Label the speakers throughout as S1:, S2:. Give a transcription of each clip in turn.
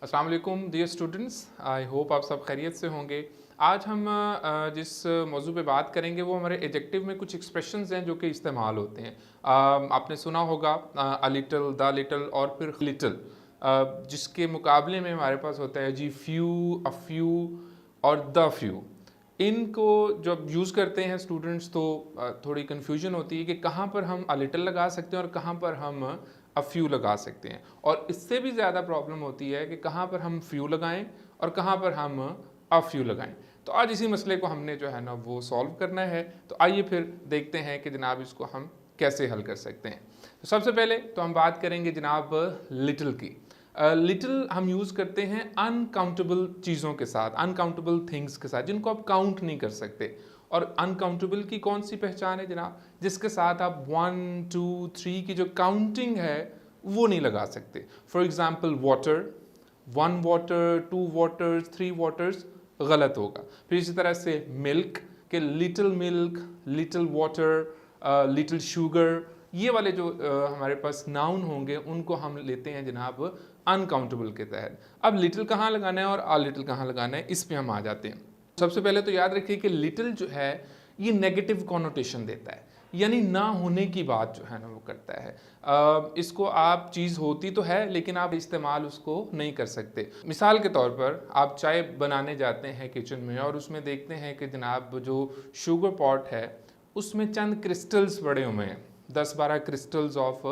S1: अस्सलाम वालेकुम dear students, I hope आप सब खैरियत से होंगे। आज हम जिस मौजू पे बात करेंगे वो हमारे एडजेक्टिव में कुछ एक्सप्रेशंस हैं जो कि इस्तेमाल होते हैं। आपने सुना होगा अ लिटिल, द लिटिल और फिर लिटिल, जिसके मुकाबले में हमारे पास होता है जी फ्यू, अ फ्यू और द फ्यू। इनको जब यूज़ करते हैं स्टूडेंट्स तो थोड़ी कन्फ्यूजन होती है कि कहाँ पर हम अ लिटिल लगा सकते हैं और कहाँ पर हम अ फ्यू लगा सकते हैं, और इससे भी ज़्यादा प्रॉब्लम होती है कि कहाँ पर हम फ्यू लगाएं और कहाँ पर हम अ फ्यू लगाएं। तो आज इसी मसले को हमने जो है ना वो सॉल्व करना है। तो आइए फिर देखते हैं कि जनाब इसको हम कैसे हल कर सकते हैं। तो सबसे पहले तो हम बात करेंगे जनाब लिटिल की। लिटिल हम यूज़ करते हैं अनकाउंटेबल चीज़ों के साथ, अनकाउंटेबल थिंग्स के साथ जिनको आप काउंट नहीं कर सकते। और अनकाउंटेबल की कौन सी पहचान है जनाब? जिसके साथ आप 1 2 3 की जो काउंटिंग है वो नहीं लगा सकते। For example water, 1 water, 2 waters, 3 waters गलत होगा। फिर इसी तरह से मिल्क के लिटिल वाटर, लिटिल शुगर, ये वाले जो हमारे पास नाउन होंगे उनको हम लेते हैं जनाब अनकाउंटेबल के तहत। अब लिटिल कहाँ लगाना है और आ लिटिल कहाँ लगाना है, इस पे हम आ जाते हैं। सबसे पहले तो याद रखिए कि लिटिल जो है ये नेगेटिव कॉनोटेशन देता है, यानी ना होने की बात जो है ना वो करता है। इसको आप चीज़ होती तो है लेकिन आप इस्तेमाल उसको नहीं कर सकते। मिसाल के तौर पर आप चाय बनाने जाते हैं किचन में और उसमें देखते हैं कि जनाब जो शुगर पॉट है उसमें चंद क्रिस्टल्स पड़े हुए हैं, 10-12 क्रिस्टल्स ऑफ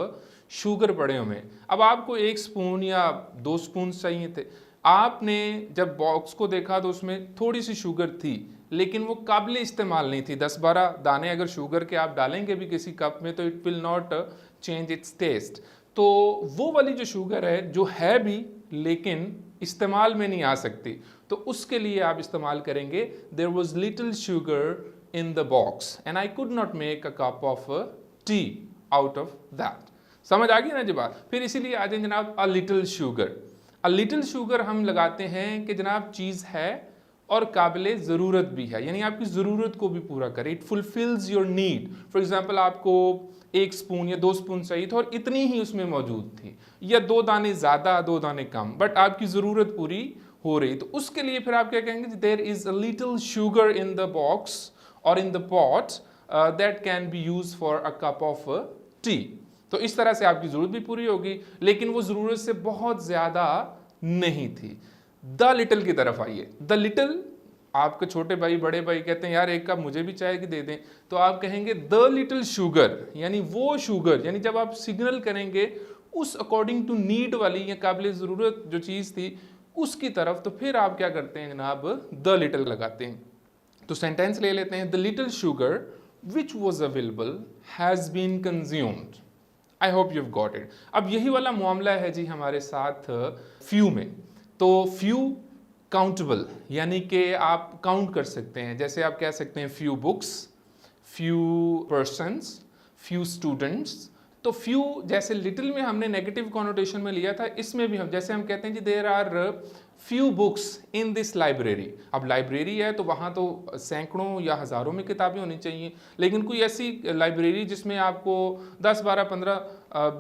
S1: शुगर पड़े हुए हैं। अब आपको 1 स्पून या 2 स्पून चाहिए थे। आपने जब बॉक्स को देखा तो उसमें थोड़ी सी शुगर थी लेकिन वो काबिल इस्तेमाल नहीं थी। 10-12 दाने अगर शुगर के आप डालेंगे भी किसी कप में तो it will not change its taste. तो वो वाली जो शुगर है जो है भी लेकिन इस्तेमाल में नहीं आ सकती, तो उसके लिए आप इस्तेमाल करेंगे there was little sugar in the box and I could not make a cup of tea out of that. समझ आ गई ना जी बात? फिर इसीलिए आ जाए जनाब अ लिटिल शुगर। अ लिटिल शुगर हम लगाते हैं कि जनाब चीज़ है और काबिल ज़रूरत भी है, यानी आपकी ज़रूरत को भी पूरा करे। It fulfils your need. For example आपको 1 स्पून या 2 स्पून चाहिए था और इतनी ही उसमें मौजूद थी, या 2 दाने ज़्यादा 2 दाने कम, बट आपकी ज़रूरत पूरी हो रही। तो उसके लिए फिर आप क्या कहेंगे, there is a little sugar in the box और in the pot that can be use for a cup of tea. तो इस तरह से आपकी ज़रूरत भी पूरी होगी लेकिन वो ज़रूरत से बहुत ज़्यादा नहीं थी। द लिटिल की तरफ आइए। द लिटिल, आपके छोटे भाई बड़े भाई कहते हैं यार एक कप मुझे भी चाय की दे दें, तो आप कहेंगे द लिटिल शुगर, यानी वो शुगर, यानी जब आप सिग्नल करेंगे उस अकॉर्डिंग टू नीड वाली या काबिल ज़रूरत जो चीज़ थी उसकी तरफ, तो फिर आप क्या करते हैं जनाब, द लिटिल लगाते हैं। तो सेंटेंस ले लेते हैं, the little sugar which was available has been consumed. I hope you got it. अब यही वाला मामला है जी हमारे साथ फ्यू में। तो फ्यू काउंटेबल, यानी कि आप काउंट कर सकते हैं। जैसे आप कह सकते हैं few books, few persons, few students. तो फ्यू जैसे लिटिल में हमने नेगेटिव कॉनोटेशन में लिया था, इसमें भी हम जैसे हम कहते हैं जी there are few books in this library. अब लाइब्रेरी है तो वहाँ तो सैकड़ों या हज़ारों में किताबें होनी चाहिए, लेकिन कोई ऐसी लाइब्रेरी जिसमें आपको 10 12 15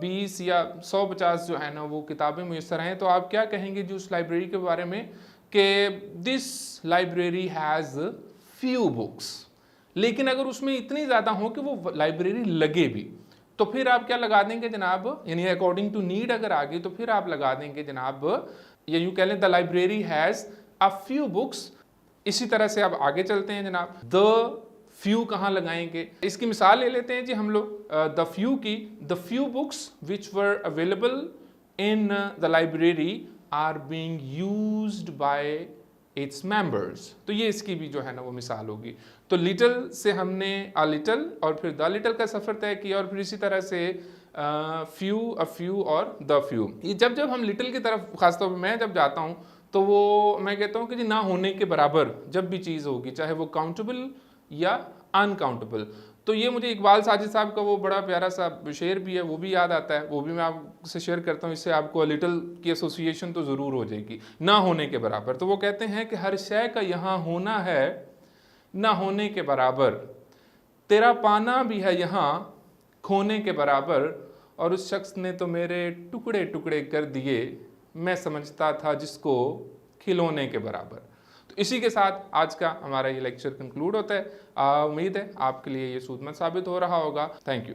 S1: 20 या 150 जो है ना वो किताबें मुयसर हैं, तो आप क्या कहेंगे जी उस लाइब्रेरी के बारे में कि this library has few books. लेकिन अगर उसमें इतनी ज़्यादा हो कि वो लाइब्रेरी लगे भी, तो फिर आप क्या लगा देंगे जनाब, यानी अकॉर्डिंग टू नीड अगर आ गई तो फिर आप लगा देंगे जनाब, या यूँ कह लें the library has a few books. इसी तरह से आप आगे चलते हैं जनाब, द फ्यू कहाँ लगाएंगे, इसकी मिसाल ले लेते हैं जी हम लोग द फ्यू की। The few books which were available in the library are being used by its members. तो ये इसकी भी जो है ना वो मिसाल होगी। तो लिटिल से हमने अ लिटिल और फिर द लिटिल का सफ़र तय किया, और फिर इसी तरह से फ्यू, अ फ्यू और द फ्यू। ये जब जब हम लिटिल की तरफ, खासतौर पर मैं जब जाता हूँ तो वो मैं कहता हूँ कि जी ना होने के बराबर जब भी चीज़ होगी, चाहे वो काउंटेबल या अनकाउंटेबल। तो ये मुझे इकबाल साजिद साहब का वो बड़ा प्यारा सा शेर भी है, वो भी याद आता है, वो भी मैं आपसे शेयर करता हूँ। इससे आपको लिटिल की एसोसिएशन तो ज़रूर हो जाएगी, ना होने के बराबर। तो वो कहते हैं कि हर शय का यहाँ होना है ना होने के बराबर, तेरा पाना भी है यहाँ खोने के बराबर, और उस शख्स ने तो मेरे टुकड़े टुकड़े कर दिए मैं समझता था जिसको खिलौने के बराबर। तो इसी के साथ आज का हमारा ये लेक्चर कंक्लूड होता है। उम्मीद है आपके लिए ये सूदमंद साबित हो रहा होगा। Thank you.